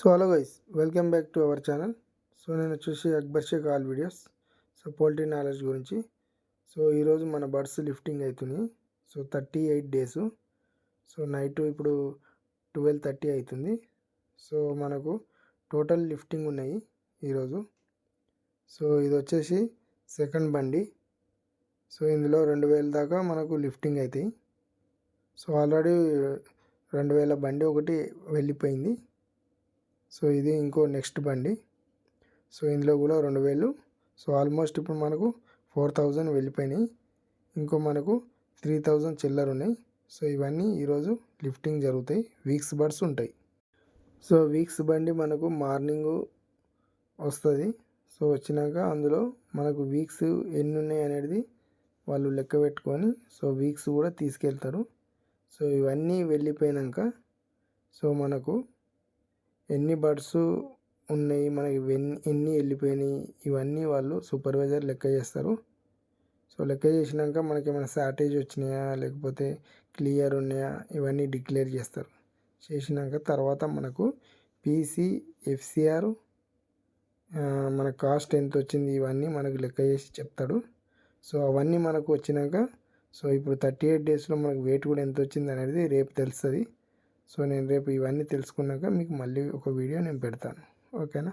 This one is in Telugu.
So hello guys, welcome back to our channel. So నేను వచ్చేసి Akbar Shaik all videos. So poultry knowledge గురించి. సో ఈరోజు మన బర్డ్స్ లిఫ్టింగ్ అవుతున్నాయి. So 38 days. సో నైట్ ఇప్పుడు 12:30 అవుతుంది. సో మనకు టోటల్ లిఫ్టింగ్ ఉన్నాయి ఈరోజు. సో ఇది వచ్చేసి సెకండ్ బండి. సో ఇందులో 2000 దాకా మనకు లిఫ్టింగ్ అవుతాయి. సో ఆల్రెడీ 2000 బండి ఒకటి వెళ్ళిపోయింది. సో ఇది ఇంకో నెక్స్ట్ బండి. సో ఇందులో కూడా 2000. సో ఆల్మోస్ట్ ఇప్పుడు మనకు 4000 వెళ్ళిపోయినాయి. ఇంకో మనకు 3000 చిల్లర ఉన్నాయి. సో ఇవన్నీ ఈరోజు లిఫ్టింగ్ జరుగుతాయి. వీక్స్ బర్డ్స్ ఉంటాయి. సో వీక్స్ బండి మనకు మార్నింగ్ వస్తుంది. సో వచ్చినాక అందులో మనకు వీక్స్ ఎన్ని ఉన్నాయి అనేది వాళ్ళు లెక్క పెట్టుకొని సో వీక్స్ కూడా తీసుకెళ్తారు. సో ఇవన్నీ వెళ్ళిపోయాక సో మనకు ఎన్ని బర్డ్స్ ఉన్నాయి, మనకి ఎన్ని వెళ్ళిపోయినాయి, ఇవన్నీ వాళ్ళు సూపర్వైజర్ లెక్క చేస్తారు. సో లెక్క చేసినాక మనకి ఏమైనా షార్టేజ్ వచ్చినాయా లేకపోతే క్లియర్ ఉన్నాయా ఇవన్నీ డిక్లేర్ చేస్తారు. చేసినాక తర్వాత మనకు పీసీ, ఎఫ్సిఆర్, మన కాస్ట్ ఎంత వచ్చింది ఇవన్నీ మనకు లెక్క చేసి చెప్తాడు. సో అవన్నీ మనకు వచ్చినాక సో ఇప్పుడు 38 డేస్లో మనకు వెయిట్ కూడా ఎంత వచ్చింది అనేది రేపు తెలుస్తుంది. సో నేను రేపు ఇవన్నీ తెలుసుకున్నాక మీకు మళ్ళీ ఒక వీడియో నేను పెడతాను. ఓకేనా?